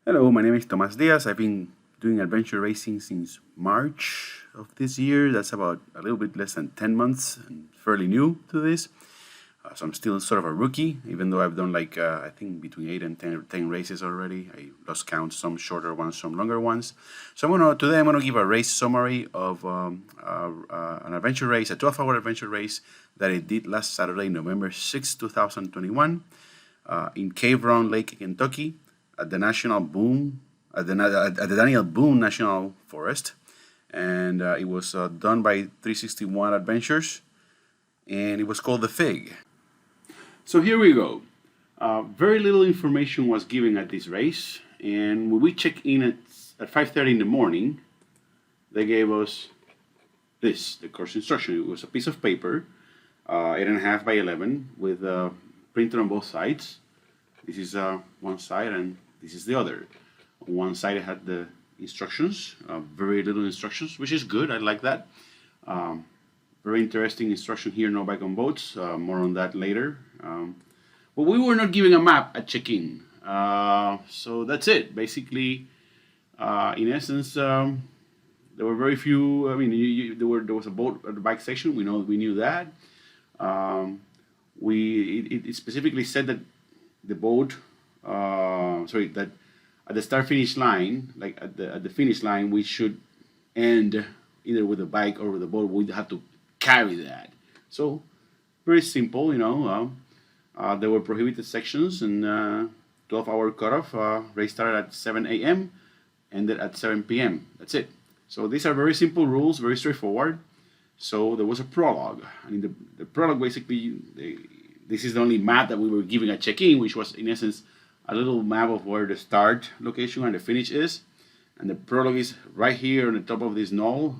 Hello, my name is Tomas Diaz. I've been doing adventure racing since March of this year. That's about a little bit less than 10 months and fairly new to this. So I'm still sort of a rookie, even though I've done I think between 8 and 10 races already. I lost count, some shorter ones, some longer ones. So today I'm going to give a race summary of an adventure race, a 12-hour adventure race that I did last Saturday, November 6, 2021, in Cave Run Lake, Kentucky, at the Daniel Boone National Forest, and it was done by 361 Adventures, and it was called the Fig. So here we go. Very little information was given at this race, and when we checked in at 5:30 in the morning, they gave us this, the course instruction. It was a piece of paper, 8.5 by 11, with printed on both sides. This is one side and this is the other. On one side it had the instructions, very little instructions, which is good, I like that. Very interesting instruction here, no bike on boats, more on that later. But we were not given a map at check-in. So that's it. Basically, in essence, there were very few, there was a boat at the bike section, we knew that. It specifically said that the boat, that at the start-finish line, like at the finish line, we should end either with a bike or with a boat. We'd have to carry that. So very simple, there were prohibited sections and 12-hour cutoff. Race started at 7 a.m., ended at 7 p.m. That's it. So these are very simple rules, very straightforward. So there was a prologue. I mean, the prologue basically, this is the only map that we were given at check-in, which was in essence a little map of where the start location and the finish is. And the prologue is right here on the top of this knoll.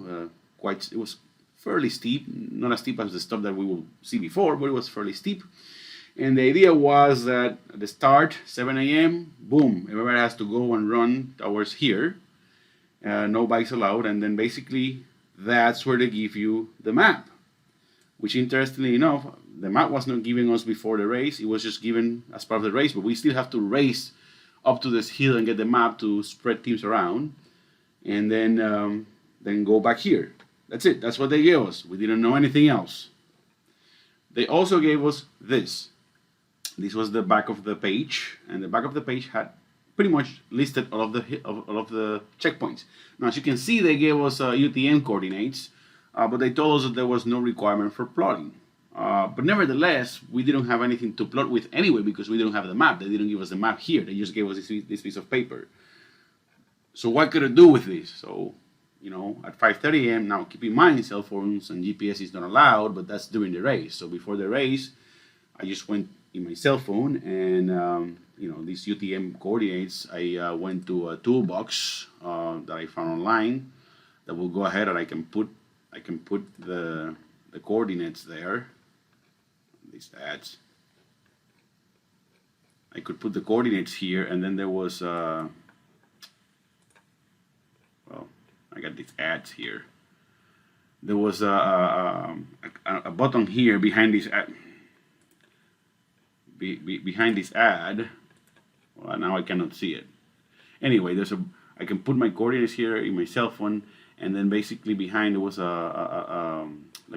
It was fairly steep, not as steep as the stuff that we will see before, but it was fairly steep. And the idea was that at the start, 7 a.m., boom, everybody has to go and run towards here. No bikes allowed. And then basically that's where they give you the map, which interestingly enough, the map was not given us before the race. It was just given as part of the race, but we still have to race up to this hill and get the map to spread teams around, and then go back here. That's it. That's what they gave us. We didn't know anything else. They also gave us this. This was the back of the page, and the back of the page had pretty much listed all of the checkpoints. Now, as you can see, they gave us UTM coordinates, but they told us that there was no requirement for plotting. But nevertheless, we didn't have anything to plot with anyway because we didn't have the map. They didn't give us the map here. They just gave us this piece of paper. So what could I do with this? So, at 5:30 a.m., now keep in mind cell phones and GPS is not allowed, but that's during the race. So before the race, I just went in my cell phone and, these UTM coordinates, I went to a toolbox that I found online that will go ahead and I can put the coordinates there. These ads. I could put the coordinates here, and then there was I got these ads here. There was a button here behind this ad. Behind this ad. Well, now I cannot see it. Anyway, I can put my coordinates here in my cell phone, and then basically behind there was a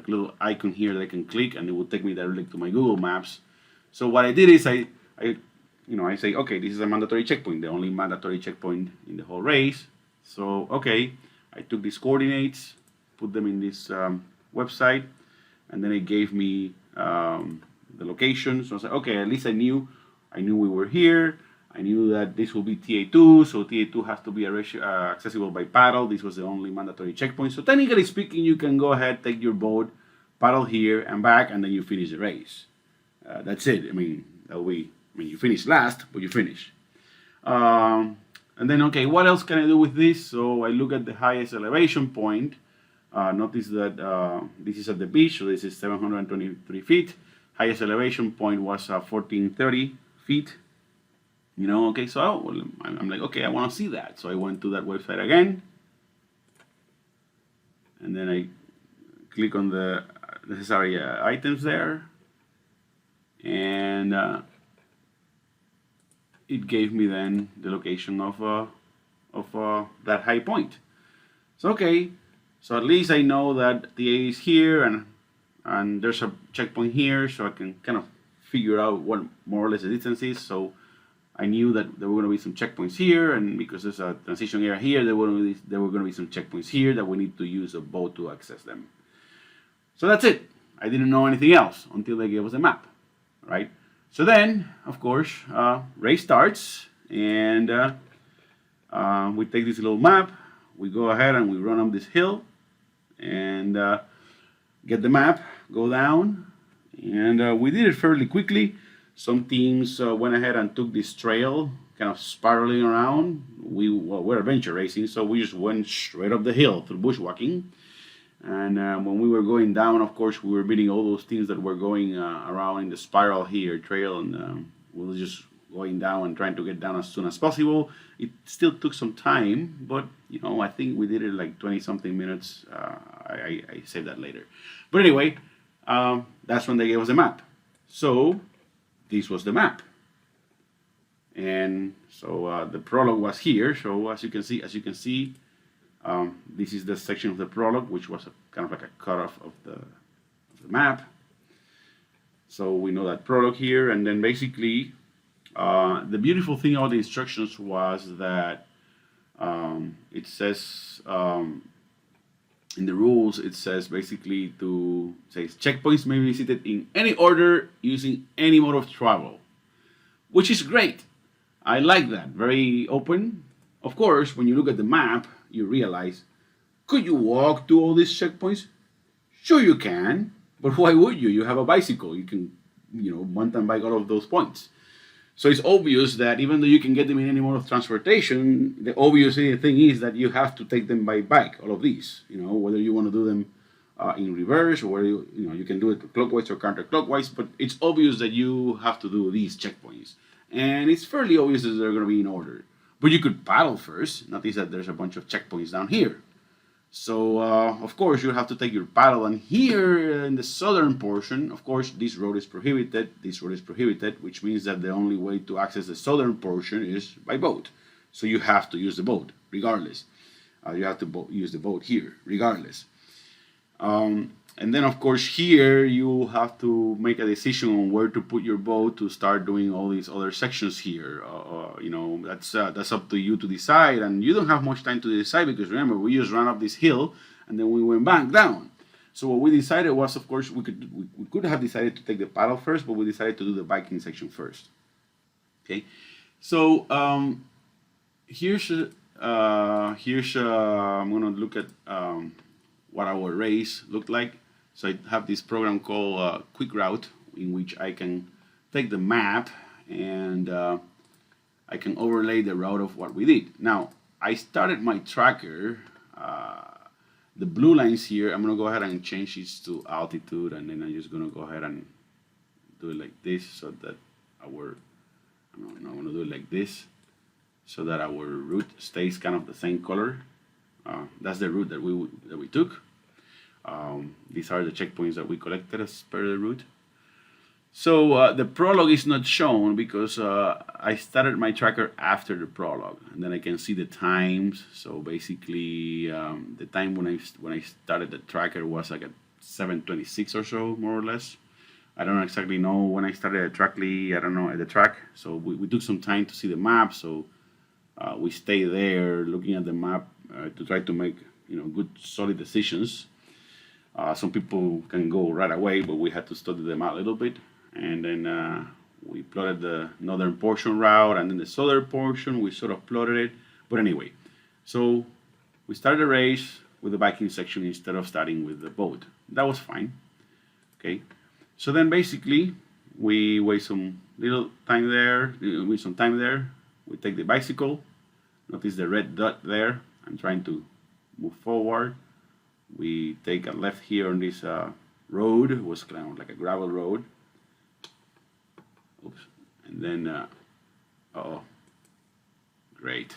little icon here that I can click, and it will take me directly to my Google Maps. So what I did is I say, okay, this is a mandatory checkpoint, the only mandatory checkpoint in the whole race. So okay, I took these coordinates, put them in this website, and then it gave me the location. So I said, okay, at least I knew we were here. I knew that this will be TA2, so TA2 has to be accessible by paddle. This was the only mandatory checkpoint. So technically speaking, you can go ahead, take your boat, paddle here and back, and then you finish the race. That's it. You finish last, but you finish. And then, okay, what else can I do with this? So I look at the highest elevation point. Notice that this is at the beach, so this is 723 feet. Highest elevation point was 1430 feet. Okay, so I'm like, okay, I want to see that. So I went to that website again. And then I click on the necessary items there. And it gave me then the location of that high point. So okay, so at least I know that the A is here and there's a checkpoint here, so I can kind of figure out what more or less the distance is. So I knew that there were going to be some checkpoints here, and because there's a transition area here, there were going to be some checkpoints here that we need to use a boat to access them. So that's it. I didn't know anything else until they gave us a map, right? So then, of course, race starts, and we take this little map, we go ahead and we run up this hill, and get the map, go down, and we did it fairly quickly. Some teams went ahead and took this trail, kind of spiraling around. We're adventure racing, so we just went straight up the hill through bushwhacking. And when we were going down, of course, we were meeting all those teams that were going around in the spiral here trail, and we were just going down and trying to get down as soon as possible. It still took some time, but you know, I think we did it like 20-something minutes. I saved that later. But anyway, that's when they gave us a map. So this was the map, and so the prologue was here. So as you can see, this is the section of the prologue, which was kind of like a cutoff of the map. So we know that prologue here, and then basically the beautiful thing about the instructions was that it says in the rules, it says basically says checkpoints may be visited in any order using any mode of travel, which is great. I like that. Very open. Of course, when you look at the map, you realize, could you walk to all these checkpoints? Sure you can, but why would you? You have a bicycle. You can, mountain bike all of those points. So it's obvious that even though you can get them in any mode of transportation, the obvious thing is that you have to take them by bike, all of these. Whether you want to do them in reverse, or whether you can do it clockwise or counterclockwise, but it's obvious that you have to do these checkpoints. And it's fairly obvious that they're going to be in order. But you could paddle first. Notice that there's a bunch of checkpoints down here. So, of course, you have to take your paddle. And here in the southern portion, of course, this road is prohibited. This road is prohibited, which means that the only way to access the southern portion is by boat. So you have to use the boat, regardless. You have to use the boat here, regardless. And then, of course, here you have to make a decision on where to put your boat to start doing all these other sections here. That's up to you to decide, and you don't have much time to decide because remember, we just ran up this hill and then we went back down. So what we decided was, of course, we could have decided to take the paddle first, but we decided to do the biking section first. Okay, so here's I'm gonna look at what our race looked like. So I have this program called Quick Route, in which I can take the map and I can overlay the route of what we did. Now, I started my tracker, the blue lines here, I'm gonna go ahead and change this to altitude, and then I'm just gonna go ahead and do it like this so that I'm gonna do it like this so that our route stays kind of the same color. That's the route that we took. These are the checkpoints that we collected as per the route. So the prologue is not shown because I started my tracker after the prologue, and then I can see the times. So basically, the time when I started the tracker was like at 7:26 or so, more or less. I don't exactly know when I started at the track. So we took some time to see the map. So we stay there looking at the map to try to make good solid decisions. Some people can go right away, but we had to study them out a little bit. And then we plotted the northern portion route, and then the southern portion, we sort of plotted it. But anyway, so we started the race with the biking section instead of starting with the boat. That was fine. Okay, so then basically we wait some time there. We take the bicycle. Notice the red dot there. I'm trying to move forward. We take a left here on this road. It was kind of like a gravel road. Oops. And then, great.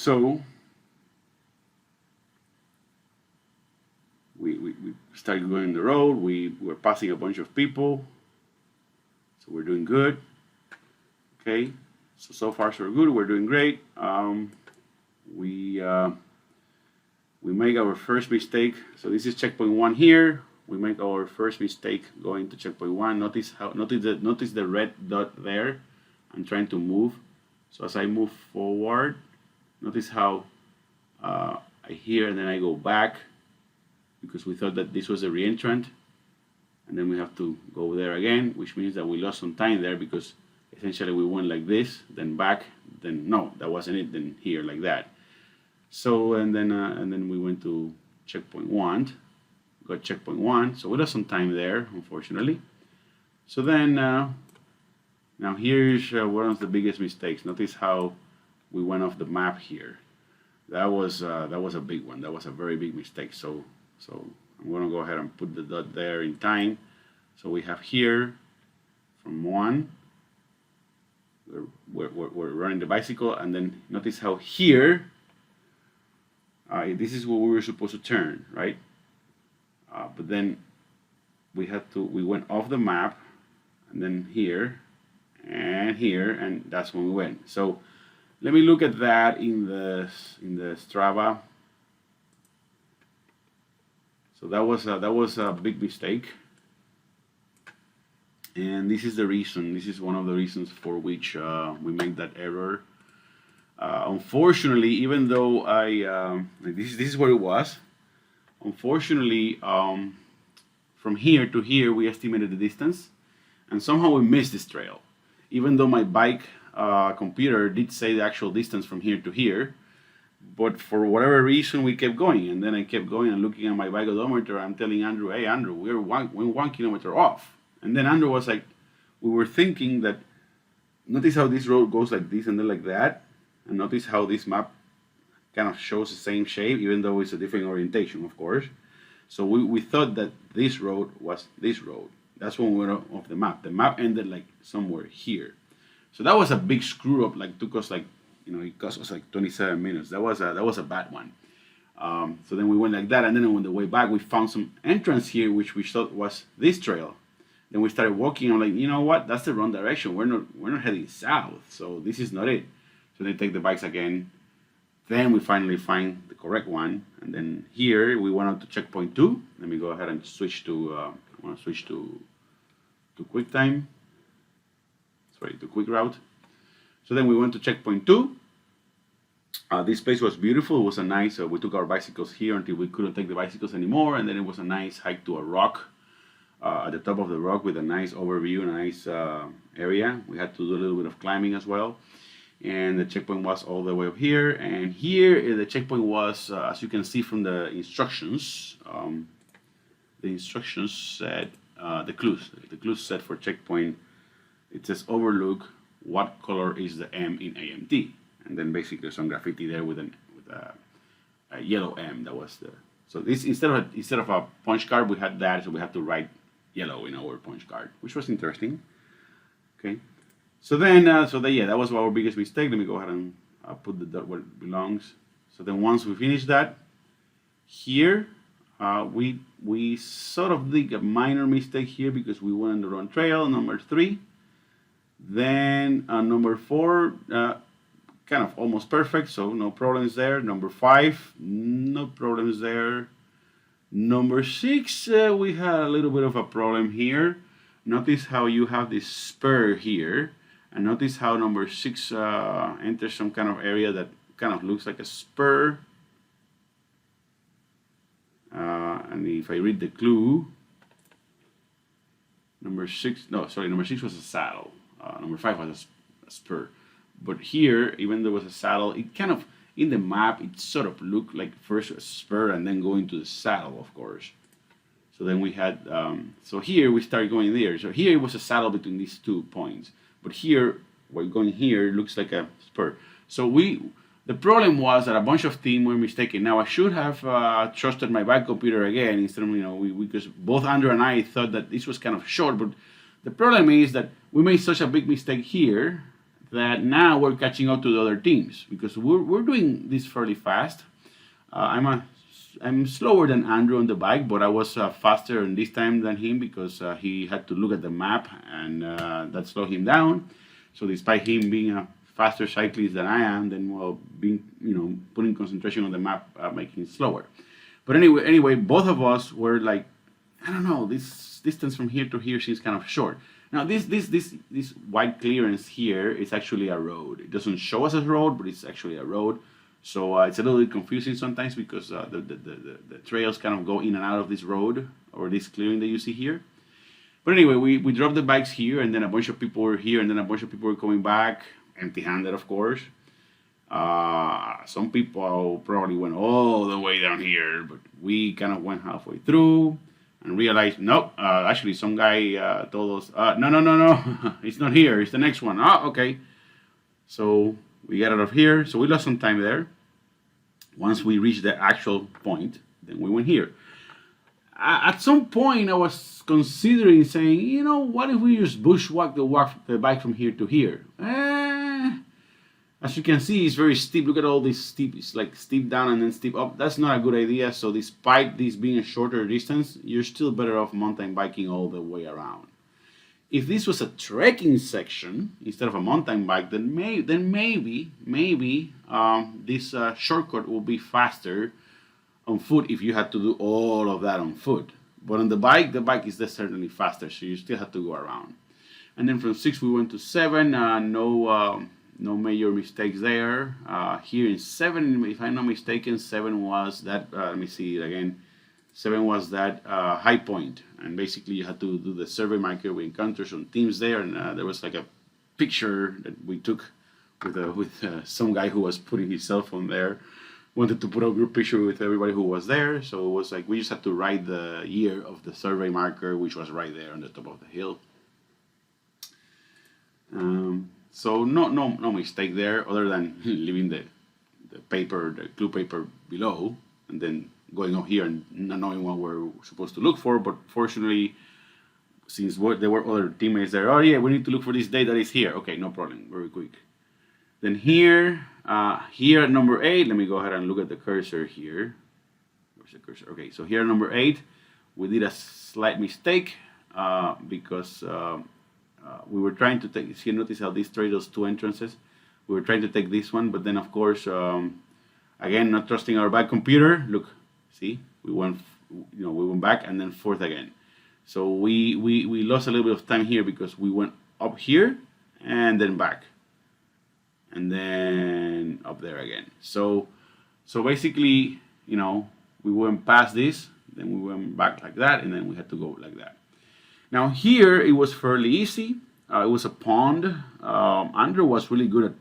So we started going the road. We were passing a bunch of people. So we're doing good. Okay. So far so good. We're doing great. We make our first mistake. So this is checkpoint 1 here. We make our first mistake going to checkpoint 1. Notice the red dot there. I'm trying to move. So as I move forward, notice how I hear and then I go back because we thought that this was a re-entrant, and then we have to go there again, which means that we lost some time there because essentially we went like this, then back, then no, that wasn't it, then here like that. So and then we went to checkpoint 1, got checkpoint 1, so we lost some time there, unfortunately. So then now here's one of the biggest mistakes. Notice how we went off the map here. That was a big one. That was a very big mistake. So I'm gonna go ahead and put the dot there in time. So we have here from 1. We're running the bicycle, and then notice how here this is where we were supposed to turn, right? But then we went off the map, and then here, and that's when we went. So let me look at that in the Strava. So that was a big mistake, and this is the reason. This is one of the reasons for which we made that error. Unfortunately, even though this is where it was. Unfortunately, from here to here we estimated the distance, and somehow we missed this trail. Even though my bike computer did say the actual distance from here to here, but for whatever reason we kept going, and then I kept going and looking at my bike odometer. I'm telling Andrew, "Hey Andrew, we're 1 kilometer off." And then Andrew was like, "We were thinking that. Notice how this road goes like this and then like that, and notice how this map kind of shows the same shape, even though it's a different orientation, of course. So we thought that this road was this road. That's when we went off the map. The map ended like somewhere here. So that was a big screw up. Like took us like, it cost us like 27 minutes. That was a bad one. So then we went like that, and then on the way back we found some entrance here, which we thought was this trail. Then we started walking. I'm like, you know what? That's the wrong direction. We're not heading south. So this is not it. So they take the bikes again. Then we finally find the correct one, and then here we went on to checkpoint 2. Let me go ahead and switch to. I want to switch to QuickTime. Sorry, to Quick Route. So then we went to checkpoint 2. This place was beautiful. It was a nice. We took our bicycles here until we couldn't take the bicycles anymore, and then it was a nice hike to a rock. At the top of the rock with a nice overview and a nice area. We had to do a little bit of climbing as well. And the checkpoint was all the way up here. And here the checkpoint was, as you can see from the instructions, said, the clues said for checkpoint, it says overlook, what color is the M in AMT? And then basically some graffiti there with a yellow M. That was so this instead of a punch card, we had that, so we had to write yellow in our punch card, which was interesting. Okay. So then, that was our biggest mistake. Let me go ahead and put the dot where it belongs. So then once we finish that, here, we sort of did a minor mistake here because we went on the wrong trail, number 3. Then number 4, kind of almost perfect, so no problems there. Number 5, no problems there. Number 6, we had a little bit of a problem here. Notice how you have this spur here. And notice how number 6 enters some kind of area that kind of looks like a spur. And if I read the clue, number 6 was a saddle. Number 5 was a spur. But here, even though it was a saddle, it kind of, in the map, it sort of looked like first a spur and then going to the saddle, of course. So then we had, so here we started going there. So here it was a saddle between these 2 points. But here, we're going here, it looks like a spur. So the problem was that a bunch of team were mistaken. Now I should have trusted my bike computer again instead of, because both Andrew and I thought that this was kind of short. But the problem is that we made such a big mistake here. that now we're catching up to the other teams because we're doing this fairly fast. I'm slower than Andrew on the bike, but I was faster in this time than him because he had to look at the map, and that slowed him down. So despite him being a faster cyclist than I am, then putting concentration on the map making it slower. But anyway, both of us were like, I don't know, this distance from here to here seems kind of short. Now this white clearance here is actually a road. It doesn't show us as a road, but it's actually a road. So it's a little bit confusing sometimes because the trails kind of go in and out of this road or this clearing that you see here. But anyway, we dropped the bikes here, and then a bunch of people were here, and then a bunch of people were coming back, empty-handed, of course. Some people probably went all the way down here, but we kind of went halfway through and realized, nope, actually some guy told us, no, it's not here, it's the next one. Oh, okay. So we got out of here, so we lost some time there. Once we reached the actual point, then we went here. At some point, I was considering saying, what if we just bushwhack the bike from here to here? As you can see, it's very steep. Look at all this steep. It's like steep down and then steep up. That's not a good idea. So despite this being a shorter distance, you're still better off mountain biking all the way around. If this was a trekking section instead of a mountain bike, then maybe this shortcut will be faster on foot if you had to do all of that on foot. But on the bike is certainly faster, so you still have to go around. And then from 6 we went to 7. No major mistakes there. Here in 7, if I'm not mistaken, 7 was that, let me see it again. 7 was that high point. And basically you had to do the survey marker. We encountered some teams there, and there was like a picture that we took with some guy who was putting his cell phone there. Wanted to put a group picture with everybody who was there. So it was like we just had to write the year of the survey marker, which was right there on the top of the hill. So no mistake there, other than leaving the glue paper below, and then going up here and not knowing what we're supposed to look for. But fortunately, since there were other teammates there, oh yeah, we need to look for this date that is here. Okay, no problem, very quick. Then here at number 8, let me go ahead and look at the cursor here. Where's the cursor? Okay, so here at number 8, we did a slight mistake because we were trying to take, see, notice how this trade those 2 entrances. We were trying to take this one, but then of course, again, not trusting our back computer. Look, see, we went back and then forth again. So we lost a little bit of time here because we went up here and then back, and then up there again. So basically, we went past this, then we went back like that, and then we had to go like that. Now here it was fairly easy. It was a pond. Andrew was really good at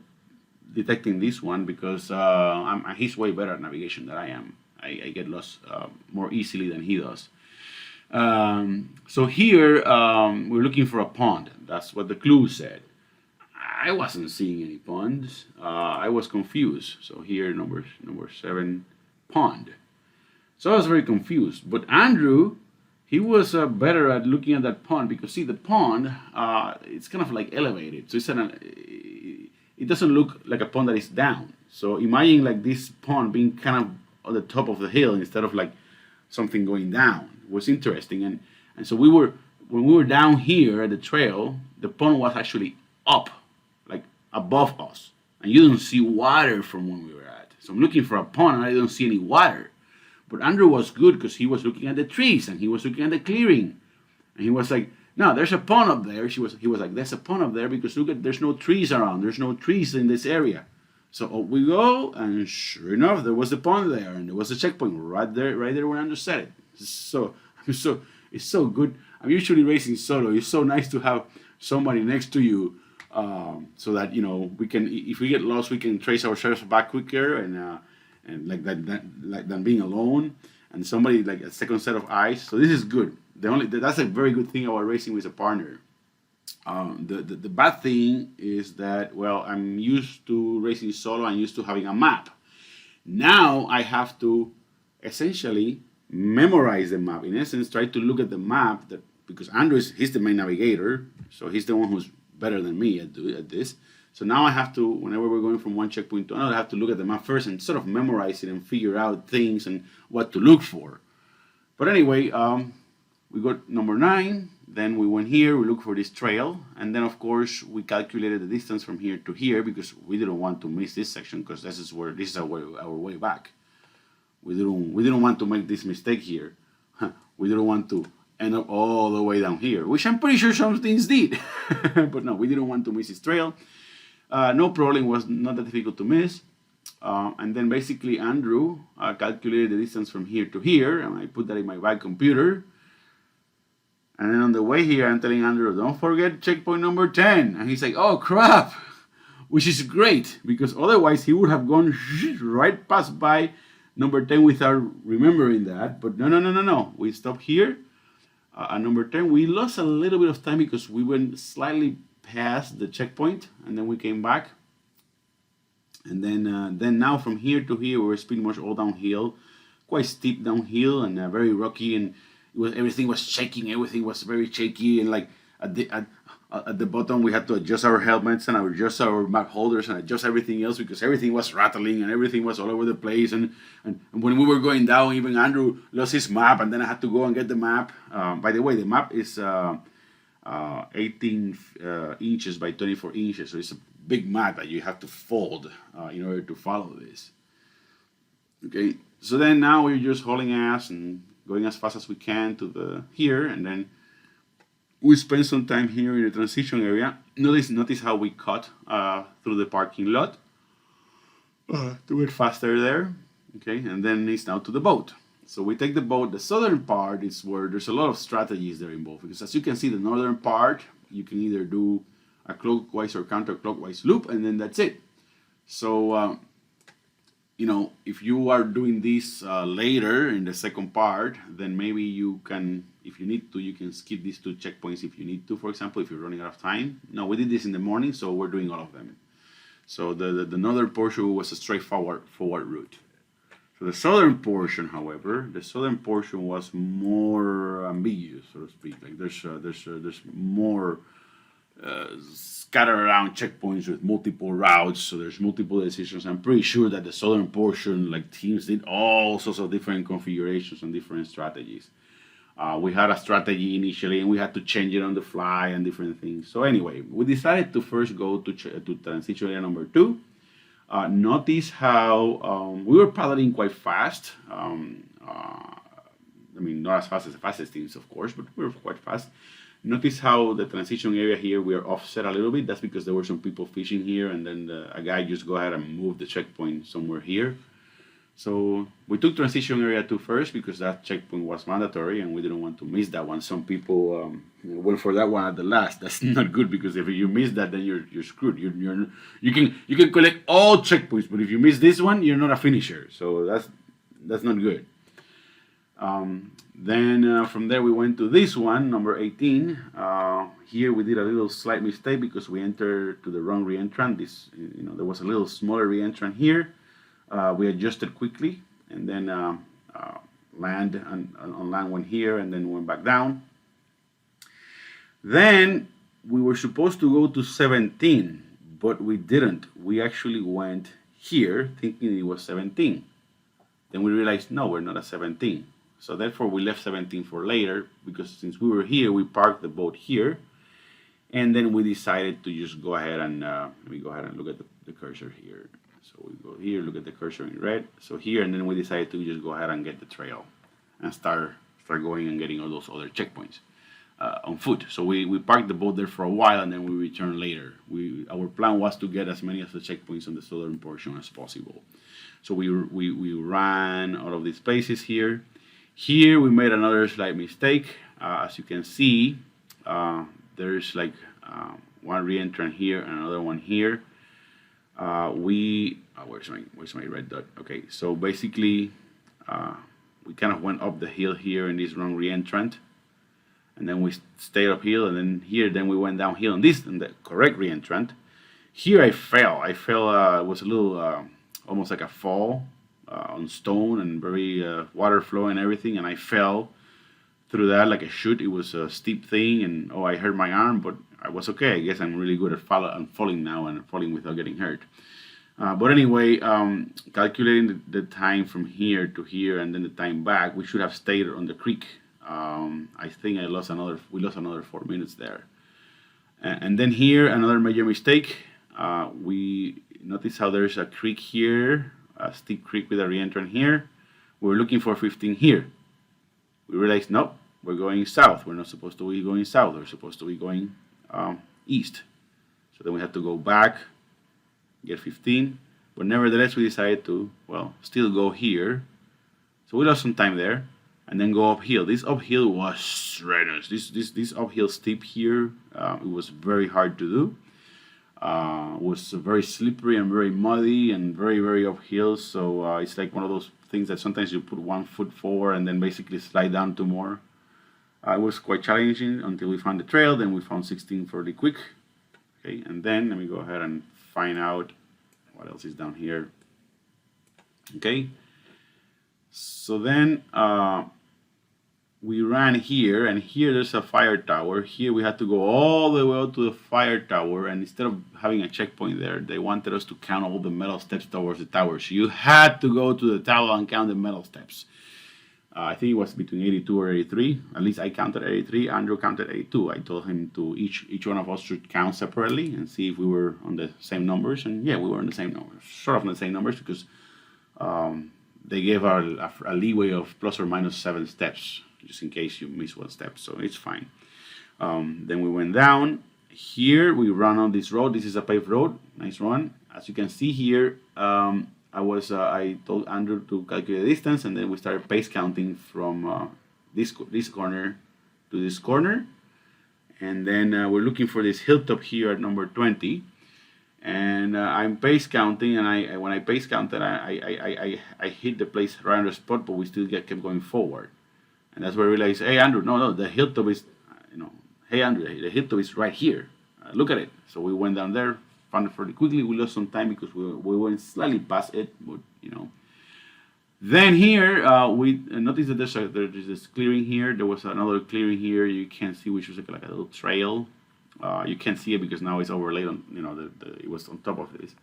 detecting this one because he's way better at navigation than I am. I get lost more easily than he does. So here we're looking for a pond. That's what the clue said. I wasn't seeing any ponds. I was confused. So here number 7, pond. So I was very confused. But Andrew, he was better at looking at that pond because see, the pond, it's kind of like elevated. So it doesn't look like a pond that is down. So imagine like this pond being kind of on the top of the hill instead of like something going down. It was interesting. And so when we were down here at the trail, the pond was actually up, like above us. And you don't see water from when we were at. So I'm looking for a pond and I don't see any water. But Andrew was good because he was looking at the trees and he was looking at the clearing. And he was like, no, there's a pond up there. He was like, there's a pond up there because look there's no trees around. There's no trees in this area. So up we go, and sure enough, there was a pond there, and there was a checkpoint right there when Andrew said it. So it's so good. I'm usually racing solo. It's so nice to have somebody next to you, so that we can, if we get lost, we can trace ourselves back quicker and like that than being alone, and somebody like a second set of eyes. So this is good. That's a very good thing about racing with a partner. The bad thing is that, well, I'm used to racing solo. I'm used to having a map. Now I have to essentially memorize the map. In essence, try to look at the map because Andrew he's the main navigator, so he's the one who's better than me at this. So now I have to, whenever we're going from one checkpoint to another, I have to look at the map first and sort of memorize it and figure out things and what to look for. But anyway, we got number 9. Then we went here, we looked for this trail, and then of course we calculated the distance from here to here because we didn't want to miss this section because this is our way back. We didn't want to make this mistake here. We didn't want to end up all the way down here, which I'm pretty sure some things did. But no, we didn't want to miss this trail. No problem, was not that difficult to miss. And then basically Andrew calculated the distance from here to here, and I put that in my back computer. And then on the way here, I'm telling Andrew, don't forget checkpoint number 10. And he's like, oh crap, which is great, because otherwise he would have gone right past by number 10 without remembering that. But no. We stopped here. At number 10, we lost a little bit of time because we went slightly past the checkpoint, and then we came back. And then now from here to here, we were pretty much all downhill, quite steep downhill and very rocky, and everything was shaking. Everything was very shaky, and like at the bottom, we had to adjust our helmets and adjust our map holders and adjust everything else because everything was rattling and everything was all over the place. And when we were going down, even Andrew lost his map, and then I had to go and get the map. By the way, the map is 18 inches by 24 inches, so it's a big map that you have to fold in order to follow this. Okay, so then now we're just hauling ass and going as fast as we can to the here, and then we spend some time here in the transition area. Notice how we cut through the parking lot to get faster there. Okay, and then it's now to the boat. So we take the boat. The southern part is where there's a lot of strategies there involved, because as you can see, the northern part, you can either do a clockwise or counterclockwise loop, and then that's it. So if you are doing this later in the second part, then maybe you can, if you need to, you can skip these 2 checkpoints if you need to, for example, if you're running out of time. No, we did this in the morning, so we're doing all of them. So the northern portion was a straightforward route. So the southern portion, however, was more ambiguous, so to speak. Like there's more scattered around checkpoints with multiple routes, so there's multiple decisions. I'm pretty sure that the southern portion, like teams did all sorts of different configurations and different strategies. We had a strategy initially, and we had to change it on the fly and different things. So anyway, we decided to first go to transition area number 2. Notice how we were paddling quite fast. Not as fast as the fastest teams, of course, but we were quite fast. Notice how the transition area here, we are offset a little bit. That's because there were some people fishing here, and then a guy just go ahead and move the checkpoint somewhere here. So we took transition area 2 first because that checkpoint was mandatory, and we didn't want to miss that one. Some people went for that one at the last. That's not good, because if you miss that, then you're screwed. You can collect all checkpoints, but if you miss this one, you're not a finisher. So that's not good. Then from there we went to this one, number 18. Here we did a little slight mistake because we entered to the wrong reentrant. There was a little smaller reentrant here. We adjusted quickly, and then land went here, and then went back down. Then we were supposed to go to 17, but we didn't. We actually went here thinking it was 17. Then we realized, no, we're not at 17. So therefore we left 17 for later, because since we were here, we parked the boat here. And then we decided to just go ahead and, let me go ahead and look at the cursor here. So we go here, look at the cursor in red. So here, and then we decided to just go ahead and get the trail and start going and getting all those other checkpoints on foot. So we parked the boat there for a while, and then we returned later. Our plan was to get as many of the checkpoints on the southern portion as possible. So we ran out of these places here. Here we made another slight mistake. As you can see, there's like one reentrant here and another one here. Where's my red dot? Okay, so basically we kind of went up the hill here in this wrong reentrant, and then we stayed uphill, and then here, then we went downhill in the correct reentrant. Here I fell. It was a little almost like a fall on stone and very water flow and everything, and I fell through that like a chute. It was a steep thing, and I hurt my arm, but I was okay. I guess I'm really good at falling now and falling without getting hurt. But anyway, calculating the time from here to here and then the time back, we should have stayed on the creek. I think we lost another 4 minutes there. And then here, another major mistake. We notice how there's a creek here, a steep creek with a re-entrant here. We're looking for 15 here. We realized, nope, we're going south. We're not supposed to be going south. We're supposed to be going east. So then we had to go back, get 15. But nevertheless, we decided to, well, still go here. So we lost some time there. And then go uphill. This uphill was strenuous. This uphill steep here, it was very hard to do. It was very slippery and very muddy and very, very uphill. So it's like one of those things that sometimes you put 1 foot forward and then basically slide down 2 more. It was quite challenging until we found the trail. Then we found 16 fairly quick. Okay, and then let me go ahead and find out what else is down here. Okay, so then we ran here, and here there's a fire tower. Here we had to go all the way out to the fire tower, and instead of having a checkpoint there, they wanted us to count all the metal steps towards the tower. So you had to go to the tower and count the metal steps. I think it was between 82 or 83. At least I counted 83. Andrew counted 82. I told him to each one of us should count separately and see if we were on the same numbers. And yeah, we were on the same numbers, sort of on the same numbers, because they gave a leeway of plus or minus 7 steps, just in case you miss 1 step, so it's fine. Then we went down. Here we run on this road. This is a paved road, nice run. As you can see here, I told Andrew to calculate the distance, and then we started pace counting from this corner to this corner. And then we're looking for this hilltop here at number 20. And I'm pace counting, and when I pace counted, I hit the place right on the spot, but we still kept going forward. And that's where I realized, hey Andrew, no, the hilltop is, hey Andrew, the hilltop is right here. Look at it. So we went down there, found it fairly quickly. We lost some time because we went slightly past it, but Then here we noticed that there's this clearing here. There was another clearing here. You can see, which was like a little trail. You can't see it because now it's overlaid on, it was on top of this.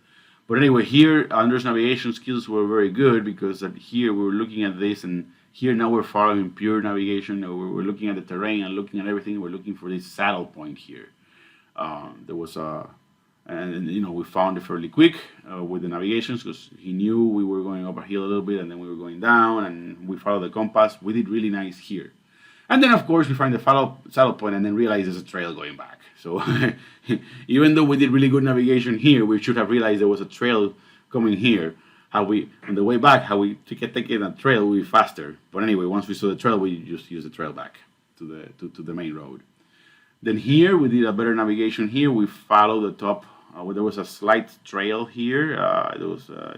But anyway, here Andrew's navigation skills were very good, because here we were looking at this, and here now we're following pure navigation. We're looking at the terrain and looking at everything. We're looking for this saddle point here. There was we found it fairly quick with the navigations, because he knew we were going up a hill a little bit, and then we were going down, and we followed the compass. We did really nice here. And then, of course, we find the saddle point and then realize there's a trail going back. So even though we did really good navigation here, we should have realized there was a trail coming here. On the way back, how we taking a trail would be faster. But anyway, once we saw the trail, we just used the trail back to the main road. Then here, we did a better navigation here. We followed the top. There was a slight trail here.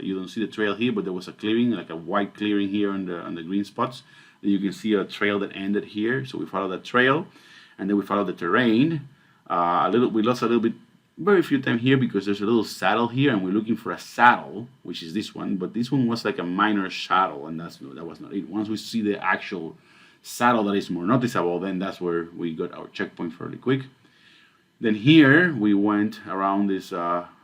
You don't see the trail here, but there was a clearing, like a white clearing here on the green spots. Then you can see a trail that ended here. So we followed that trail, and then we followed the terrain. We lost a little bit, very few times here, because there's a little saddle here, and we're looking for a saddle, which is this one. But this one was like a minor saddle, and that was not it. Once we see the actual saddle that is more noticeable, then that's where we got our checkpoint fairly quick. Then here we went around this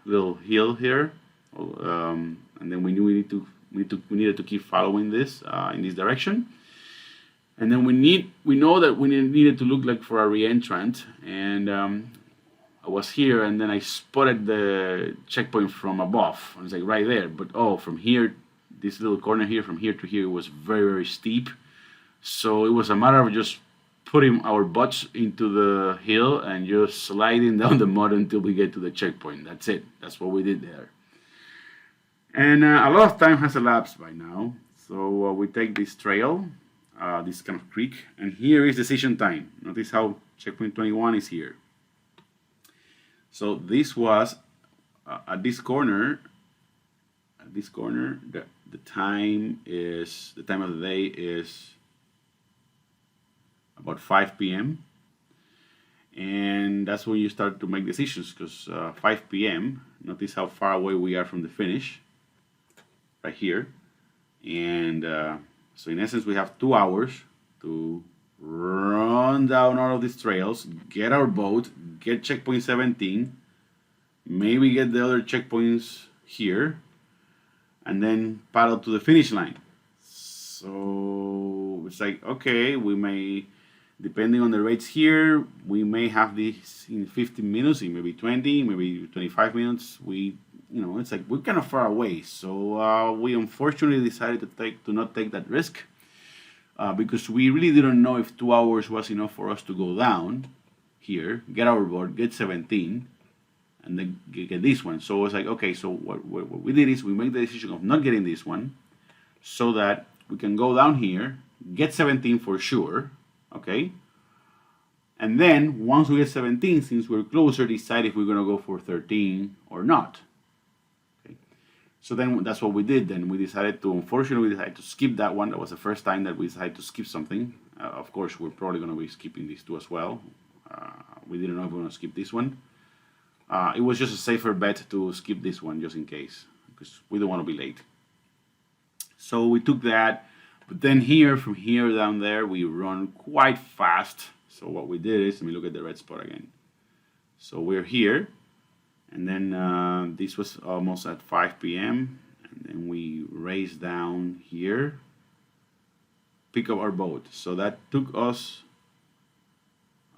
little hill here, and then we knew we needed to keep following this in this direction. And then we know that we needed to look like for a re-entrant, and I was here, and then I spotted the checkpoint from above. I was like right there, but from here, this little corner here, from here to here, was very, very steep. So it was a matter of just putting our butts into the hill and just sliding down the mud until we get to the checkpoint. That's it. That's what we did there. And a lot of time has elapsed by now. So we take this trail, this kind of creek, and here is decision time. Notice how checkpoint 21 is here. So this was at this corner. The time of the day is about 5 p.m. And that's when you start to make decisions, because 5 p.m. Notice how far away we are from the finish, right here. And so in essence, we have 2 hours to run down all of these trails, get our boat, get checkpoint 17, maybe get the other checkpoints here, and then paddle to the finish line. So it's like, okay, we may, depending on the rates here, we may have this in 15 minutes, in maybe 20, maybe 25 minutes. It's like we're kind of far away. So we unfortunately decided to not take that risk because we really didn't know if 2 hours was enough for us to go down here, get our board, get 17, and then get this one. So it's like, okay, so what we did is we made the decision of not getting this one so that we can go down here, get 17 for sure, okay? And then once we get 17, since we're closer, decide if we're gonna go for 13 or not. Okay. So then that's what we did. Then unfortunately, we decided to skip that one. That was the first time that we decided to skip something. Of course, we're probably gonna be skipping these two as well. We didn't know if we were gonna skip this one. It was just a safer bet to skip this one just in case, because we don't want to be late. So we took that, but then from here down there, we run quite fast. So what we did is, let me look at the red spot again. So we're here, and then this was almost at 5 p.m. And then we raced down here, pick up our boat. So that took us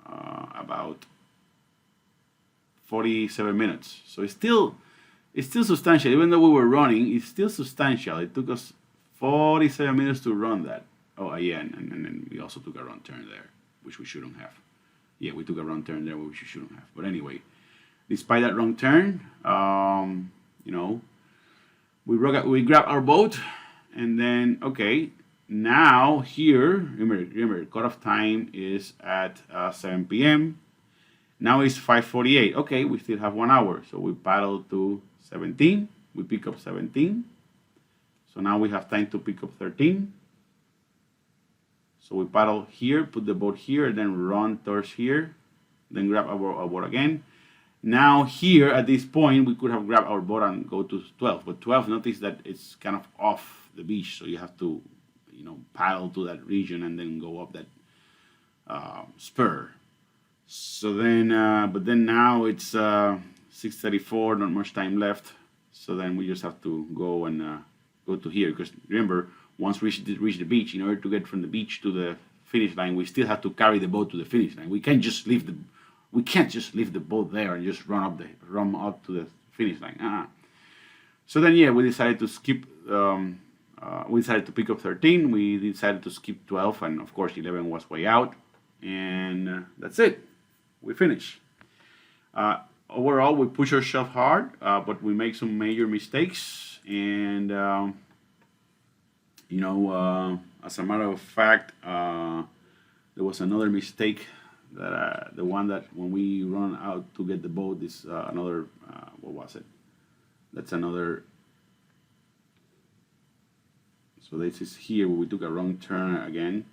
about 47 minutes. So it's still substantial. Even though we were running, it's still substantial. It took us 47 minutes to run that. Oh, yeah, and then we also took a wrong turn there, which we shouldn't have. Yeah, we took a wrong turn there, which we shouldn't have. But anyway, despite that wrong turn, we grab our boat, and then, okay, now here, remember, cutoff time is at 7 p.m. Now it's 5:48. Okay, we still have 1 hour. So we paddle to 17. We pick up 17. So now we have time to pick up 13. So we paddle here, put the boat here, then run towards here, then grab our boat again. Now here at this point, we could have grabbed our boat and go to 12. But 12, notice that it's kind of off the beach. So you have to, paddle to that region and then go up that spur. So then, but then now it's 6:34, not much time left. So then we just have to go and go to here. Because remember, once we reach the beach, in order to get from the beach to the finish line, we still have to carry the boat to the finish line. We can't just leave the boat there and just run up to the finish line. So then, yeah, we decided to skip. We decided to pick up 13. We decided to skip 12, and of course 11 was way out. And that's it. We finish. Overall, we push ourselves hard, but we make some major mistakes. And as a matter of fact, there was another mistake that the one that when we run out to get the boat is another. What was it? That's another. So this is here where we took a wrong turn again.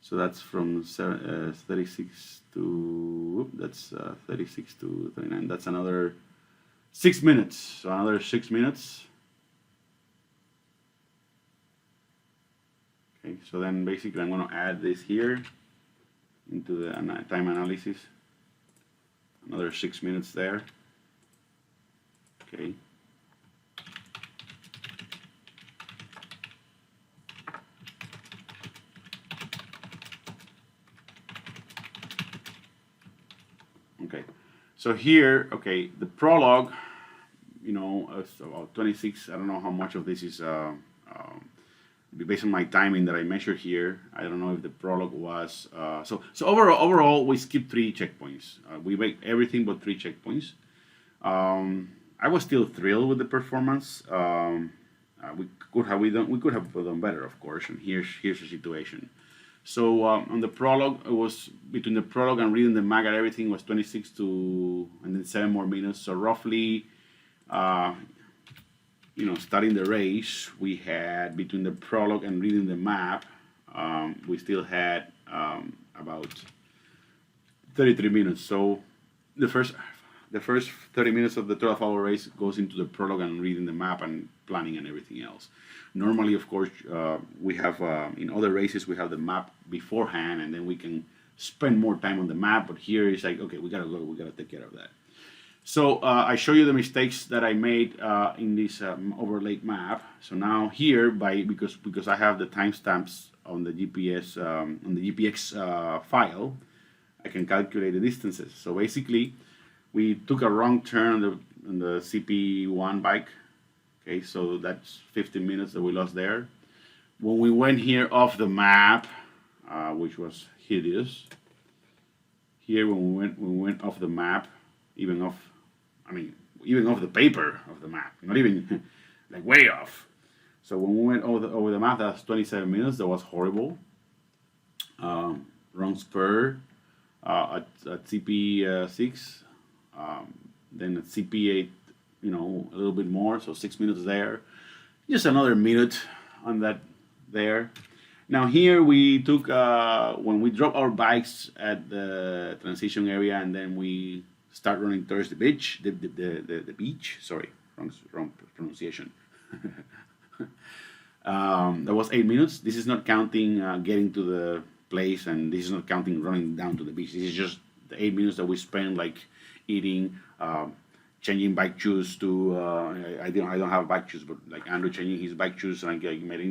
So that's from 36 to, that's 36 to 39. That's another 6 minutes. So another 6 minutes. Okay, so then basically I'm going to add this here into the time analysis. Another 6 minutes there. Okay. Okay, so here, okay, the prologue, it's about 26. I don't know how much of this is based on my timing that I measure here. I don't know if the prologue was so overall we skipped 3 checkpoints. We made everything but 3 checkpoints. I was still thrilled with the performance. We could have done better, of course. And here's the situation. So on the prologue, it was between the prologue and reading the map and everything was 26 to, and then 7 more minutes. So roughly, starting the race, we had between the prologue and reading the map, we still had about 33 minutes. So the first the first 30 minutes of the 12-hour race goes into the prologue and reading the map and planning and everything else. Normally, of course, we have in other races we have the map beforehand, and then we can spend more time on the map. But here it's like, okay, we gotta go, we gotta take care of that. So I show you the mistakes that I made in this overlaid map. So now here, because I have the timestamps on the GPS on the GPX file, I can calculate the distances. So basically, we took a wrong turn on the CP1 bike. Okay, so that's 15 minutes that we lost there. When we went here off the map, which was hideous. Here, when we went off the map, even off the paper of the map, not even like way off. So when we went over the map, that's 27 minutes. That was horrible. Wrong spur at CP6, then at CP8, a little bit more, so 6 minutes there. Just another minute on that there. Now here we took, when we dropped our bikes at the transition area and then we start running towards the beach, the beach, sorry, wrong pronunciation. That was 8 minutes. This is not counting getting to the place, and this is not counting running down to the beach. This is just the 8 minutes that we spent like eating, changing bike shoes to I don't have bike shoes, but like Andrew changing his bike shoes and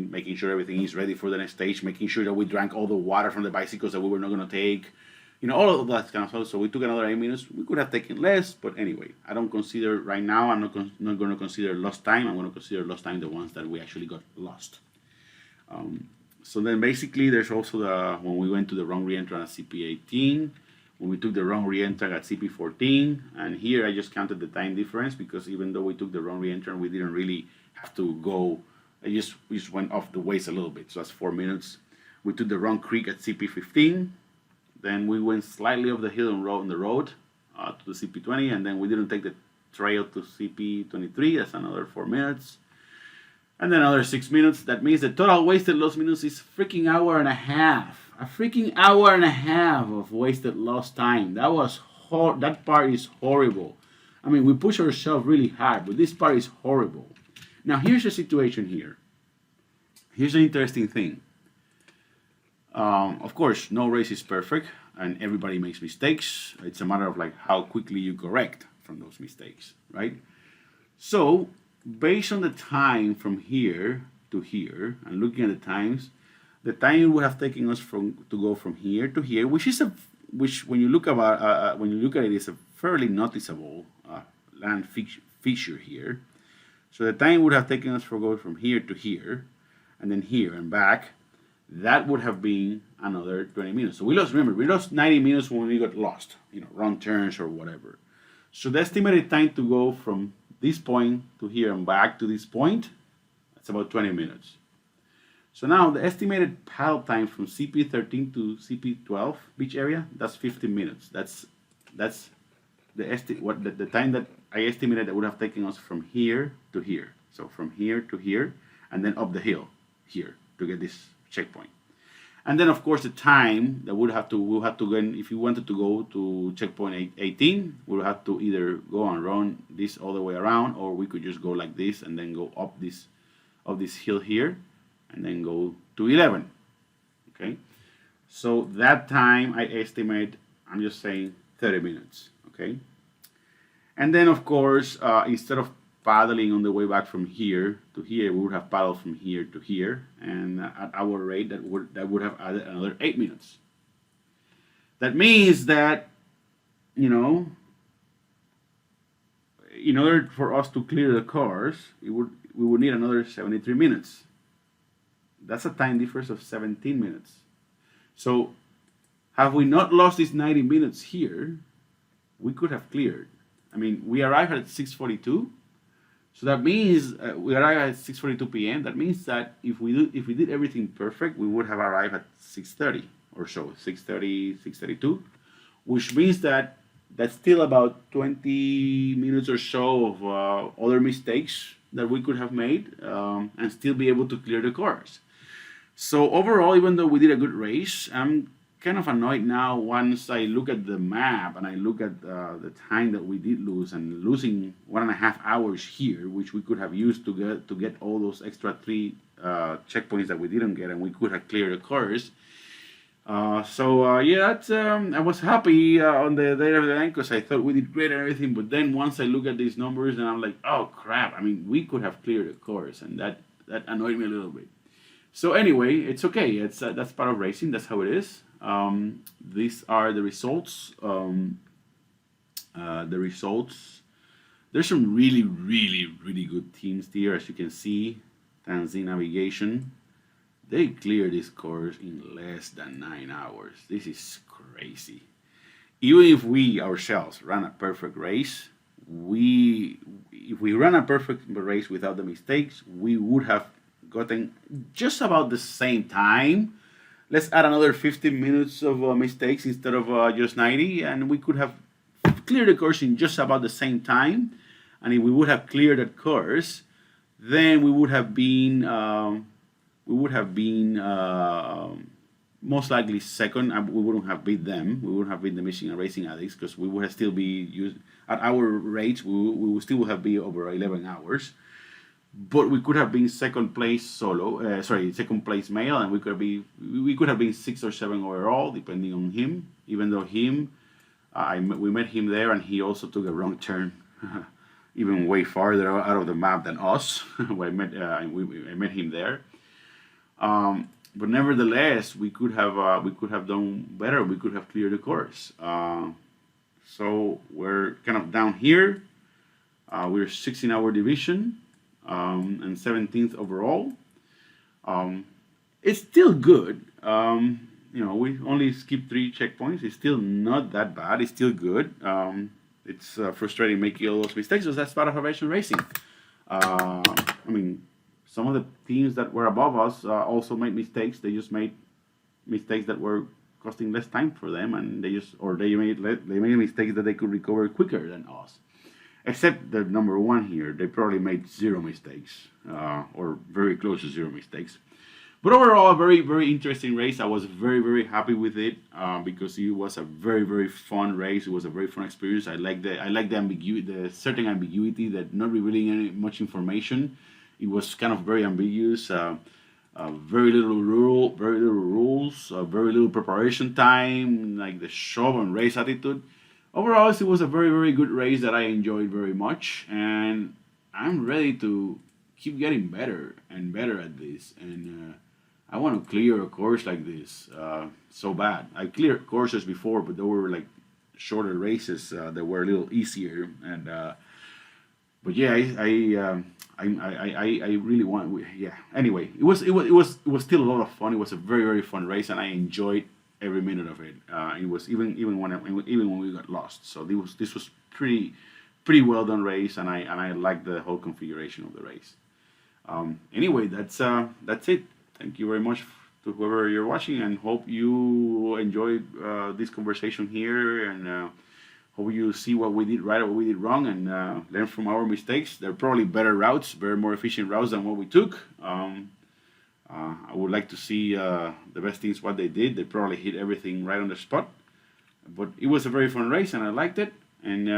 making sure everything is ready for the next stage, making sure that we drank all the water from the bicycles that we were not going to take, all of that kind of stuff. So we took another 8 minutes. We could have taken less, but anyway, I don't consider right now. I'm not going to consider lost time. I'm going to consider lost time the ones that we actually got lost. So then basically, there's also when we went to the wrong re-entrant at CP18. When we took the wrong re-entrant at CP14, and here I just counted the time difference because even though we took the wrong re-entrant, we didn't really have to go. We just went off the waist a little bit, so that's 4 minutes. We took the wrong creek at CP15, then we went slightly off the hill on the road to the CP20, and then we didn't take the trail to CP23. That's another 4 minutes, and then another 6 minutes. That means the total wasted lost minutes is freaking hour and a half. A freaking hour and a half of wasted lost time. That part is horrible. I mean, we push ourselves really hard, but this part is horrible. Now, here's the situation here. Here's the interesting thing. Of course, no race is perfect, and everybody makes mistakes. It's a matter of like how quickly you correct from those mistakes, right? So, based on the time from here to here, and looking at the times, the time it would have taken us to go from here to here, which when you look at it, is a fairly noticeable land feature here. So the time would have taken us to go from here to here, and then here and back. That would have been another 20 minutes. So we lost 90 minutes when we got lost, wrong turns or whatever. So the estimated time to go from this point to here and back to this point, that's about 20 minutes. So now the estimated paddle time from CP13 to CP12 beach area, that's 15 minutes. That's the time that I estimated that would have taken us from here to here. So from here to here, and then up the hill here to get this checkpoint. And then of course the time that we'll have to go, if you wanted to go to checkpoint 18, we'll have to either go and run this all the way around, or we could just go like this and then go up this hill here, and then go to 11, okay? So that time I estimate, I'm just saying 30 minutes, okay? And then of course, instead of paddling on the way back from here to here, we would have paddled from here to here, and at our rate, that would have added another 8 minutes. That means that, in order for us to clear the course, we would need another 73 minutes. That's a time difference of 17 minutes. So, have we not lost these 90 minutes here, we could have cleared. I mean, we arrived at 6:42, so that means we arrived at 6:42 p.m. That means that if we did everything perfect, we would have arrived at 6:30 or so, 6:30, 6:32, which means that that's still about 20 minutes or so of other mistakes that we could have made and still be able to clear the course. So overall, even though we did a good race, I'm kind of annoyed now once I look at the map and I look at the time that we did lose, and losing 1.5 hours here, which we could have used to get all those extra 3 checkpoints that we didn't get, and we could have cleared the course. Yeah, that's, I was happy on the day of the end because I thought we did great and everything. But then once I look at these numbers, and I'm like, oh crap! I mean, we could have cleared the course, and that annoyed me a little bit. So anyway, it's okay. It's that's part of racing. That's how it is. These are the results. The results. There's some really, really, really good teams here, as you can see. Tanzania Navigation. They cleared this course in less than 9 hours. This is crazy. Even if we ourselves ran a perfect race, if we ran a perfect race without the mistakes, we would have gotten just about the same time. Let's add another 15 minutes of mistakes instead of just 90, and we could have cleared the course in just about the same time. And if we would have cleared that course, then we would have been most likely second, and we wouldn't have beat them. We wouldn't have beat the Michigan Racing Addicts because we would have still be used at our rates. We would still have been over 11 hours, but we could have been second place solo. Second place male, and we could have been 6 or 7 overall, depending on him. Even though we met him there, and he also took a wrong turn. Even way farther out of the map than us. I met him there. But nevertheless, we could have done better. We could have cleared the course. So we're kind of down here. We're 6 in our division and 17th overall. It's still good. We only skipped 3 checkpoints. It's still not that bad. It's still good. It's frustrating making all those mistakes, because that's part of aviation racing. Some of the teams that were above us also made mistakes. They just made mistakes that were costing less time for them, and they made mistakes that they could recover quicker than us. Except the number 1 here, they probably made 0 mistakes, or very close to 0 mistakes. But overall, a very, very interesting race. I was very, very happy with it because it was a very, very fun race. It was a very fun experience. I like the ambiguity, the certain ambiguity, that not revealing any much information. It was kind of very ambiguous. Very little rules, very little preparation time, like the show and race attitude. Overall, it was a very, very good race that I enjoyed very much, and I'm ready to keep getting better and better at this. And I want to clear a course like this so bad. I cleared courses before, but they were like shorter races that were a little easier. And but yeah, I really want. Yeah. Anyway, it was still a lot of fun. It was a very, very fun race, and I enjoyed every minute of it. It was even when we got lost. So this was pretty well done race, and I liked the whole configuration of the race. Anyway, that's it. Thank you very much to whoever you're watching, and hope you enjoyed this conversation here, and hope you see what we did right or what we did wrong, and learn from our mistakes. There are probably better routes, more efficient routes than what we took. I would like to see the best teams what they did. They probably hit everything right on the spot, but it was a very fun race, and I liked it, and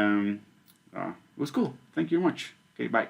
it was cool. Thank you very much. Okay, bye.